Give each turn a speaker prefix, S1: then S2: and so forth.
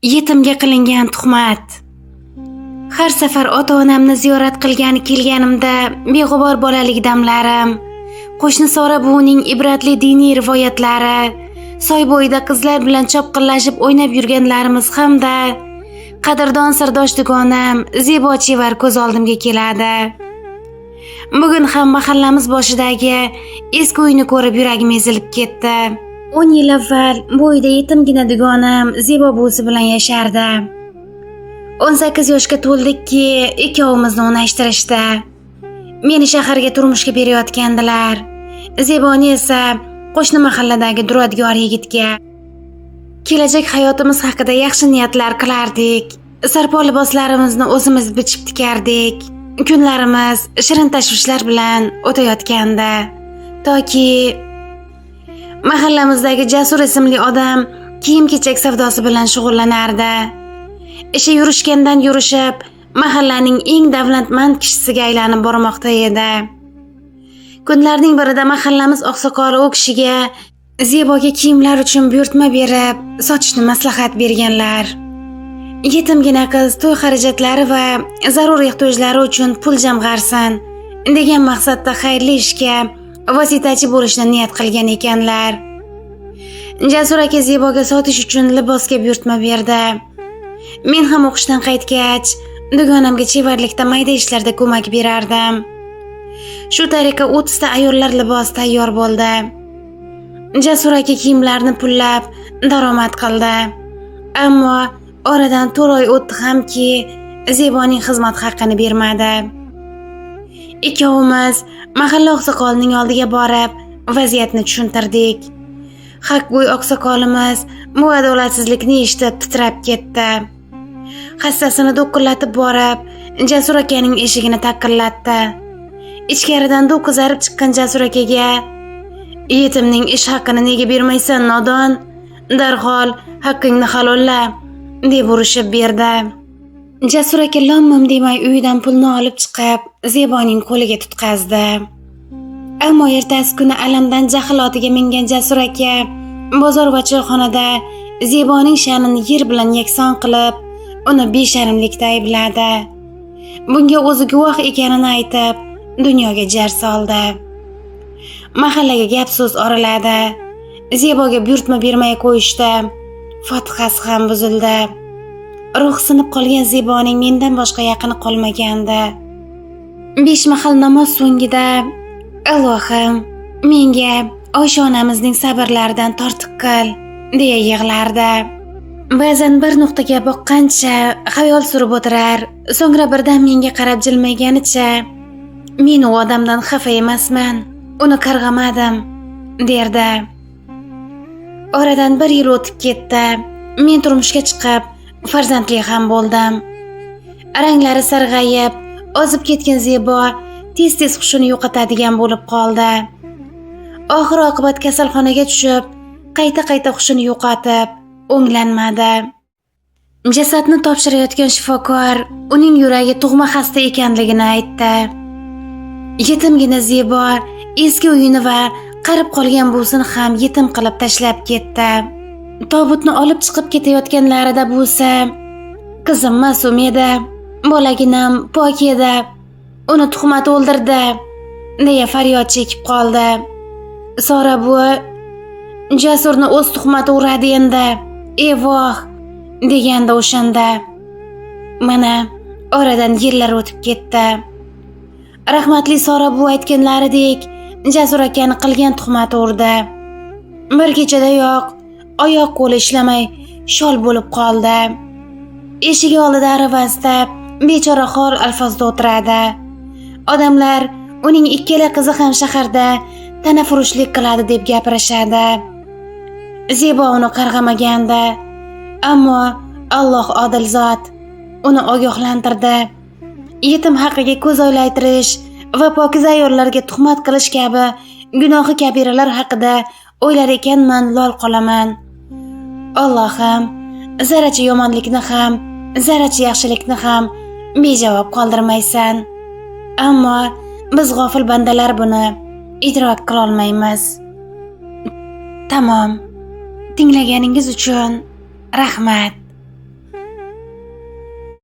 S1: Yetimga qilingan tuhmat. Har safar ota-onamni ziyorat qilgani kelganimda beg'ubor bolalik damlarim, qo'shni Sora buvining ibratli diniy rivoyatlari, soy bo'yida qizlar bilan chopqillashib o'ynab yurganlarimiz hamda qadrdon sirdosh dugonam Zebo Chevar ko'z oldimga keladi. Bugun ham mahallamiz boshidagi eski uyni ko'rib yuragim ezilib ketdi. 10 yil avval bu uyda yetimgina dugonam Zebo buvisi bilan yashardi. 18 yoshga to'ldikki, ikkovimizni unashtirishdi. Meni shaharga turmushga berayotgandilar. Zeboni esa qo'shni mahalladagi duradgor yigitga. Kelajak hayotimiz haqida yaxshi niyatlar qilardik. Sarpo liboslarimizni o'zimiz bichib tikardik. Kunlarimiz shirin tashvishlar bilan o'tayotgandi. Toki mahallamizdagi Jasur ismli odam kiyim-kechak savdosi bilan shug'ullanardi. Ishi yurishgandan yurishib, mahallaning eng davlatmand kishisiga aylanib bormoqda edi. Kunlarning birida mahallamiz oqsoqoli u kishiga Zeboga kiyimlar uchun buyurtma berib, sotishni maslahat berganlar. Yetimgina qiz to'y xarajatlari va zarur ehtiyojlari uchun pul jamg'arsin degan maqsadda xayrli ishga vositachi bo'lishni niyat qilgan ekanlar. Jasur aka Zeboga sotish uchun libosga buyurtma berdi. Men ham o'qishdan qaytgach, dugonamga chevarlikda mayda ishlarda ko'mak berardim. Shu tariqa 30 ta ayollar libosi tayyor bo'ldi. Jasur aka kiyimlarni pullab daromad qildi. Ammo oradan 4 oy o'tdi hamki, Zeboning xizmat haqqini bermadi. Ikkovimiz mahalla oqsoqolining oldiga borib, vaziyatni tushuntirdik. Haqgo'y oqsoqolimiz bu adolatsizlikni eshitib titrab ketdi. Hassasini do'qillatib borib, Jasur akaning eshigini taqillatdi. Ichkaridan do'qizarib chiqqan Jasur akaga: "Yetimning ish haqqini nega bermaysan, nodon? Darhol haqqingni halolla", deb urishib berdi. Jasur aka lom-mim demay uyidan pulni olib chiqib, Zeboning qo'liga tutqazdi. Ammo ertasi kuni alamdan jahlotiga mingan Jasur aka bozor va choyxonada Zeboning sha'nini yer bilan yakson qilib, uni besharmlikda aybladi. Bunga o'zi guvoh ekanini aytib, dunyoga jar soldi. Mahallaga gap so'z oraladi. Zeboga buyurtma bermay qo'yishdi. Fotihasi ham buzildi. Ruh sinib qolgan Zeboning mendan boshqa yaqini qolmagandi. 5 mahal namoz so'ngida: "Allohim, menga Oysha onamizning sabrlaridan tortiq qil", deya yig'lardi. Ba'zan bir nuqtaga boqqancha xayol surib o'tirar, so'ngra birdan menga qarab jilmayganicha: "Men u odamdan xafa emasman, uni qarg'amadim", derdi. Oradan 1 yil o'tib ketdi. Men turmushga chiqib, farzandli ham bo'ldim. Ranglari sarg'ayib, ozib ketgan Zebo tez-tez hushini yo'qotadigan bo'lib qoldi. Oxir oqibat kasalxonaga tushib, qayta hushini yo'qotib, o'nglanmadi. Jasadni topshirayotgan shifokor uning yuragi tug'ma xasta ekanligini aytdi. Yetimgina Zebo eski uyini va qarib qolgan buvisini ham yetim qilib tashlab ketdi. Tobutni olib chiqib ketayotganlarida buvisi: "Qizim ma'sum edi, bolaginam pok edi, uni tuhmat o'ldirdi", deya faryod chekib qoldi. Sora buvi: "Jasurni o'z tuhmati uradi endi, evoh", deganda o'shanda. Mana oradan yillar o'tib ketdi. Rahmatli Sora buvi aytganlaridek, Jasur akani qilgan tuhmati urdi. Bir kechadayoq oyoq qo'li ishlamay shol bo'lib qoldi. Eshigi oldida aravasida bechora xor alfozda o'tiradi. Odamlar uning ikkala qizi ham shaharda tanafurushlik qiladi deb gapirishadi. Zebo uni qarg'amagandi, ammo Alloh odil zot uni ogohlantirdi. Yetim haqqiga ko'z oylaytirish va pokiza ayollarga tuhmat qilish kabi gunohi kabiralar haqida o'ylar ekanman, lol qolaman. Allohim, zarracha yomonlikni ham, zarracha yaxshilikni ham bejavob qoldirmaysan. Ammo biz g'ofil bandalar buni idrok qila olmaymiz. Tamom. Tinglaganingiz uchun rahmat.